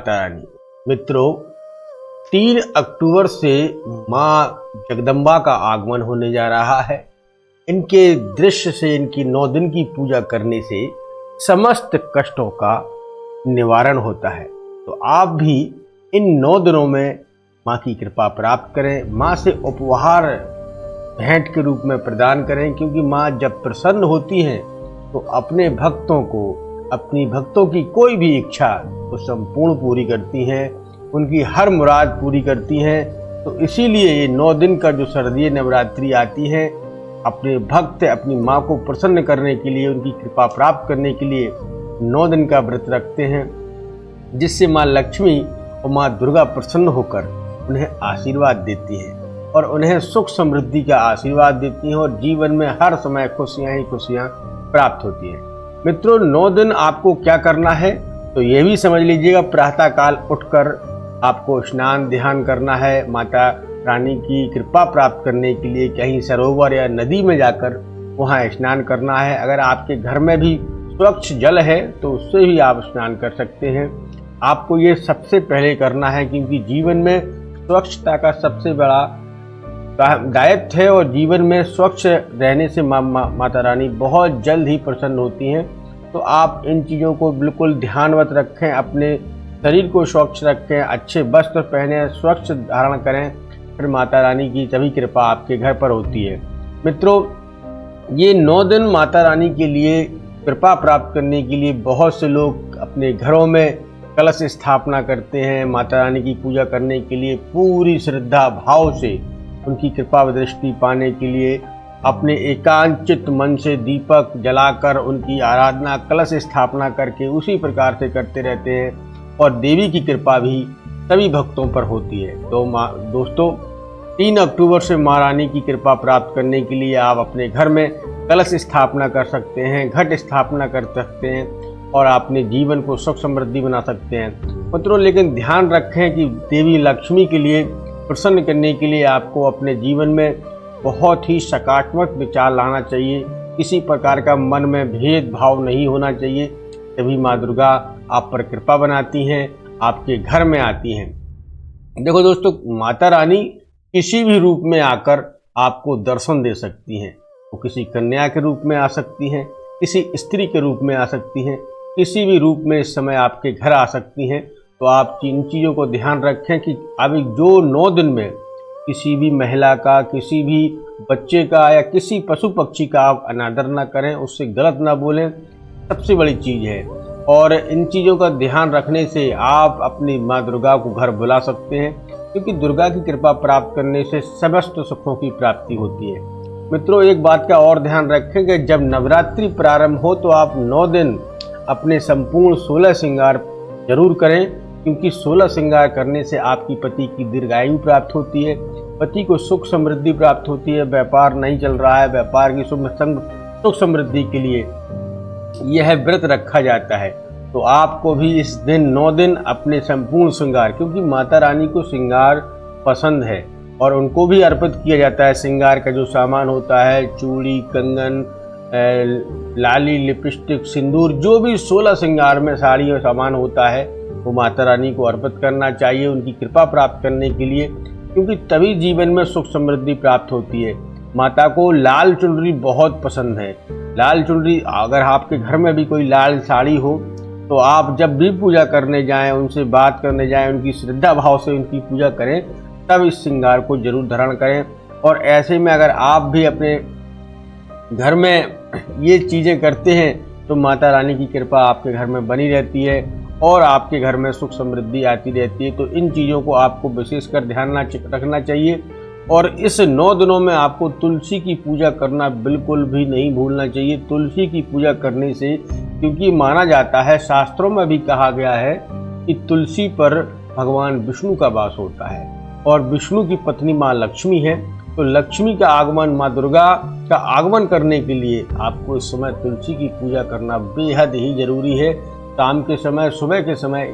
माता रानी। मित्रों, 3 अक्टूबर से माँ जगदम्बा का आगमन होने जा रहा है। इनके दृश्य से, इनकी 9 दिन की पूजा करने से समस्त कष्टों का निवारण होता है। तो आप भी इन 9 दिनों में माँ की कृपा प्राप्त करें, माँ से उपहार भेंट के रूप में प्रदान करें, क्योंकि माँ जब प्रसन्न होती हैं तो अपने भक्तों को, अपनी भक्तों की कोई भी इच्छा तो संपूर्ण पूरी करती हैं, उनकी हर मुराद पूरी करती हैं। तो इसीलिए ये 9 दिन का जो शारदीय नवरात्रि आती है, अपने भक्त अपनी माँ को प्रसन्न करने के लिए, उनकी कृपा प्राप्त करने के लिए 9 दिन का व्रत रखते हैं, जिससे माँ लक्ष्मी और माँ दुर्गा प्रसन्न होकर उन्हें आशीर्वाद देती है और उन्हें सुख समृद्धि का आशीर्वाद देती हैं और जीवन में हर समय खुशियाँ ही खुशियाँ प्राप्त होती हैं। मित्रों, 9 दिन आपको क्या करना है तो ये भी समझ लीजिएगा। प्रातःकाल उठकर आपको स्नान ध्यान करना है, माता रानी की कृपा प्राप्त करने के लिए कहीं सरोवर या नदी में जाकर वहाँ स्नान करना है। अगर आपके घर में भी स्वच्छ जल है तो उससे भी आप स्नान कर सकते हैं। आपको ये सबसे पहले करना है, क्योंकि जीवन में स्वच्छता का सबसे बड़ा दायित्व है और जीवन में स्वच्छ रहने से माता रानी बहुत जल्द ही प्रसन्न होती हैं। तो आप इन चीज़ों को बिल्कुल ध्यानवत रखें, अपने शरीर को स्वच्छ रखें, अच्छे वस्त्र पहने, स्वच्छ धारण करें, फिर माता रानी की तभी कृपा आपके घर पर होती है। मित्रों, ये 9 दिन माता रानी के लिए कृपा प्राप्त करने के लिए बहुत से लोग अपने घरों में कलश स्थापना करते हैं। माता रानी की पूजा करने के लिए पूरी श्रद्धा भाव से उनकी कृपा दृष्टि पाने के लिए अपने एकांचित मन से दीपक जलाकर उनकी आराधना, कलश स्थापना करके उसी प्रकार से करते रहते हैं और देवी की कृपा भी सभी भक्तों पर होती है। तो दोस्तों, 3 अक्टूबर से माँ रानी की कृपा प्राप्त करने के लिए आप अपने घर में कलश स्थापना कर सकते हैं, घट स्थापना कर सकते हैं और अपने जीवन को सुख समृद्धि बना सकते हैं। मित्रों, लेकिन ध्यान रखें कि देवी लक्ष्मी के लिए प्रसन्न करने के लिए आपको अपने जीवन में बहुत ही सकारात्मक विचार लाना चाहिए। किसी प्रकार का मन में भेदभाव नहीं होना चाहिए, तभी माँ दुर्गा आप पर कृपा बनाती हैं, आपके घर में आती हैं। देखो दोस्तों, माता रानी किसी भी रूप में आकर आपको दर्शन दे सकती हैं। वो किसी कन्या के रूप में आ सकती हैं, किसी स्त्री के रूप में आ सकती हैं, किसी भी रूप में इस समय आपके घर आ सकती हैं। तो आप इन चीज़ों को ध्यान रखें कि अभी जो 9 दिन में किसी भी महिला का, किसी भी बच्चे का या किसी पशु पक्षी का आप अनादर ना करें, उससे गलत ना बोलें, सबसे बड़ी चीज़ है। और इन चीज़ों का ध्यान रखने से आप अपनी माँ दुर्गा को घर बुला सकते हैं, क्योंकि दुर्गा की कृपा प्राप्त करने से समस्त सुखों की प्राप्ति होती है। मित्रों, एक बात का और ध्यान रखें कि जब नवरात्रि प्रारंभ हो तो आप 9 दिन अपने संपूर्ण 16 श्रृंगार जरूर करें, क्योंकि 16 श्रृंगार करने से आपकी पति की दीर्घायु प्राप्त होती है, पति को सुख समृद्धि प्राप्त होती है। व्यापार नहीं चल रहा है, व्यापार की सुख समृद्धि के लिए यह व्रत रखा जाता है। तो आपको भी इस दिन 9 दिन अपने संपूर्ण श्रृंगार, क्योंकि माता रानी को श्रृंगार पसंद है और उनको भी अर्पित किया जाता है। श्रृंगार का जो सामान होता है, चूड़ी, कंगन, लाली, लिपस्टिक, सिंदूर, जो भी 16 श्रृंगार में साड़ी और सामान होता है वो माता रानी को अर्पित करना चाहिए उनकी कृपा प्राप्त करने के लिए, क्योंकि तभी जीवन में सुख समृद्धि प्राप्त होती है। माता को लाल चुनरी बहुत पसंद है। लाल चुनरी, अगर आपके घर में भी कोई लाल साड़ी हो तो आप जब भी पूजा करने जाएं, उनसे बात करने जाएं, उनकी श्रद्धा भाव से उनकी पूजा करें, तब इस श्रृंगार को जरूर धारण करें। और ऐसे में अगर आप भी अपने घर में ये चीज़ें करते हैं तो माता रानी की कृपा आपके घर में बनी रहती है और आपके घर में सुख समृद्धि आती रहती है। तो इन चीज़ों को आपको विशेषकर ध्यान रखना चाहिए। और इस 9 दिनों में आपको तुलसी की पूजा करना बिल्कुल भी नहीं भूलना चाहिए। तुलसी की पूजा करने से, क्योंकि माना जाता है, शास्त्रों में भी कहा गया है कि तुलसी पर भगवान विष्णु का वास होता है और विष्णु की पत्नी माँ लक्ष्मी है। तो लक्ष्मी का आगमन, माँ दुर्गा का आगमन करने के लिए आपको इस समय तुलसी की पूजा करना बेहद ही जरूरी है। शाम के समय, सुबह के समय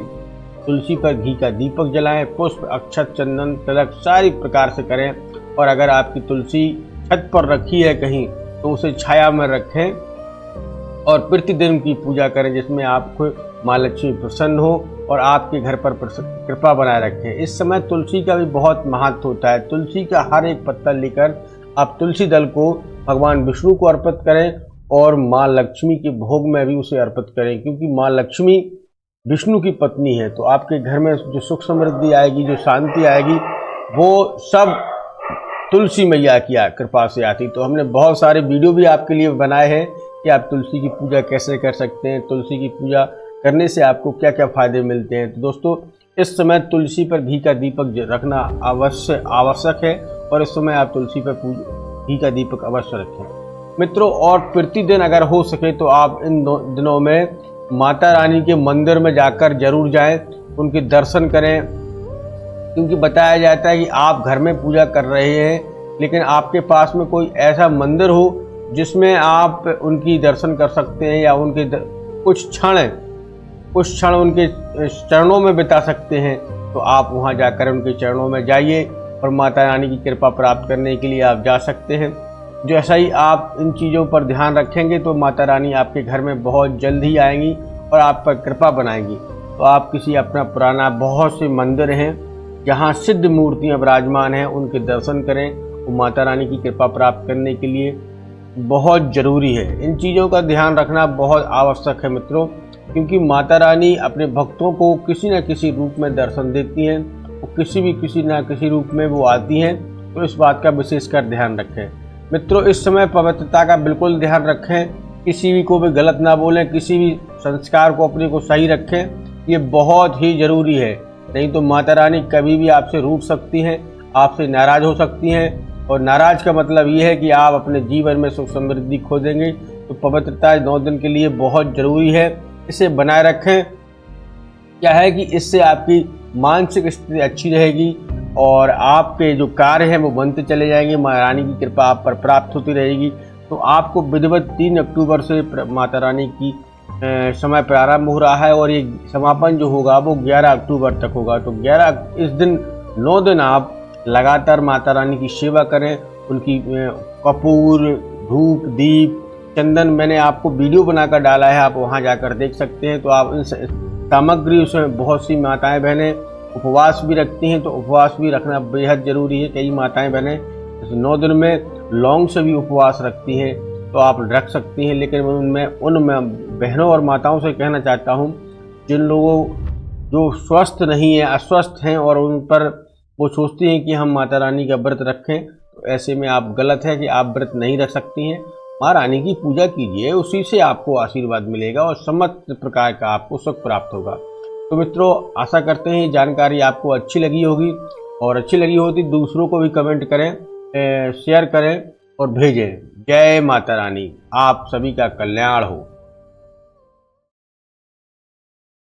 तुलसी पर घी का दीपक जलाएं, पुष्प, अक्षत, चंदन, तिलक सारी प्रकार से करें। और अगर आपकी तुलसी छत पर रखी है कहीं तो उसे छाया में रखें और प्रतिदिन की पूजा करें, जिसमें आपको माँ लक्ष्मी प्रसन्न हो और आपके घर पर कृपा बनाए रखें। इस समय तुलसी का भी बहुत महत्व होता है। तुलसी का हर एक पत्ता लेकर आप तुलसी दल को भगवान विष्णु को अर्पित करें और माँ लक्ष्मी के भोग में भी उसे अर्पित करें, क्योंकि माँ लक्ष्मी विष्णु की पत्नी है। तो आपके घर में जो सुख समृद्धि आएगी, जो शांति आएगी, वो सब तुलसी मैया की कृपा से आती। तो हमने बहुत सारे वीडियो भी आपके लिए बनाए हैं कि आप तुलसी की पूजा कैसे कर सकते हैं, तुलसी की पूजा करने से आपको क्या क्या फायदे मिलते हैं। तो दोस्तों, इस समय तुलसी पर घी का दीपक रखना आवश्यक है और इस समय आप तुलसी पर घी का दीपक अवश्य रखें मित्रों। और प्रतिदिन अगर हो सके तो आप इन दिनों में माता रानी के मंदिर में जाकर जरूर जाएं, उनके दर्शन करें, क्योंकि बताया जाता है कि आप घर में पूजा कर रहे हैं लेकिन आपके पास में कोई ऐसा मंदिर हो जिसमें आप उनकी दर्शन कर सकते हैं या उनके कुछ क्षण उनके चरणों में बिता सकते हैं, तो आप वहां जाकर उनके चरणों में जाइए और माता रानी की कृपा प्राप्त करने के लिए आप जा सकते हैं। जैसा ही आप इन चीज़ों पर ध्यान रखेंगे तो माता रानी आपके घर में बहुत जल्द ही आएंगी और आप पर कृपा बनाएंगी। तो आप किसी अपना पुराना बहुत से मंदिर हैं जहाँ सिद्ध मूर्तियाँ विराजमान हैं, उनके दर्शन करें। वो माता रानी की कृपा प्राप्त करने के लिए बहुत ज़रूरी है। इन चीज़ों का ध्यान रखना बहुत आवश्यक है मित्रों, क्योंकि माता रानी अपने भक्तों को किसी न किसी रूप में दर्शन देती हैं, वो किसी न किसी रूप में वो आती हैं। तो इस बात का विशेषकर ध्यान रखें मित्रों। इस समय पवित्रता का बिल्कुल ध्यान रखें, किसी भी को भी गलत ना बोलें, किसी भी संस्कार को अपने को सही रखें, ये बहुत ही ज़रूरी है। नहीं तो माता रानी कभी भी आपसे रूठ सकती हैं, आपसे नाराज़ हो सकती हैं, और नाराज़ का मतलब ये है कि आप अपने जीवन में सुख समृद्धि खो देंगे। तो पवित्रता 9 दिन के लिए बहुत ज़रूरी है, इसे बनाए रखें। क्या है कि इससे आपकी मानसिक स्थिति अच्छी रहेगी और आपके जो कार्य हैं वो बनते चले जाएंगे, माता रानी की कृपा आप पर प्राप्त होती रहेगी। तो आपको विधिवत 3 अक्टूबर से माता रानी की समय प्रारंभ हो रहा है और ये समापन जो होगा वो 11 अक्टूबर तक होगा। तो 11 इस दिन 9 दिन आप लगातार माता रानी की सेवा करें। उनकी कपूर, धूप, दीप, चंदन मैंने आपको वीडियो बनाकर डाला है, आप वहां जाकर देख सकते हैं। तो आप इन सामग्री उसमें बहुत सी माताएं बहनें उपवास भी रखती हैं, तो उपवास भी रखना बेहद ज़रूरी है। कई माताएं बहनें इस 9 दिन में लौंग से भी उपवास रखती हैं, तो आप रख सकती हैं। लेकिन मैं उन बहनों और माताओं से कहना चाहता हूं जिन लोगों जो स्वस्थ नहीं है, अस्वस्थ हैं और उन पर वो सोचती हैं कि हम माता रानी का व्रत रखें, तो ऐसे में आप गलत है कि आप व्रत नहीं रख सकती हैं। माँ रानी की पूजा कीजिए, उसी से आपको आशीर्वाद मिलेगा और समस्त प्रकार का आपको सुख प्राप्त होगा। तो मित्रों, आशा करते हैं ये जानकारी आपको अच्छी लगी होगी, और अच्छी लगी होती दूसरों को भी कमेंट करें, शेयर करें और भेजें। जय माता रानी, आप सभी का कल्याण हो।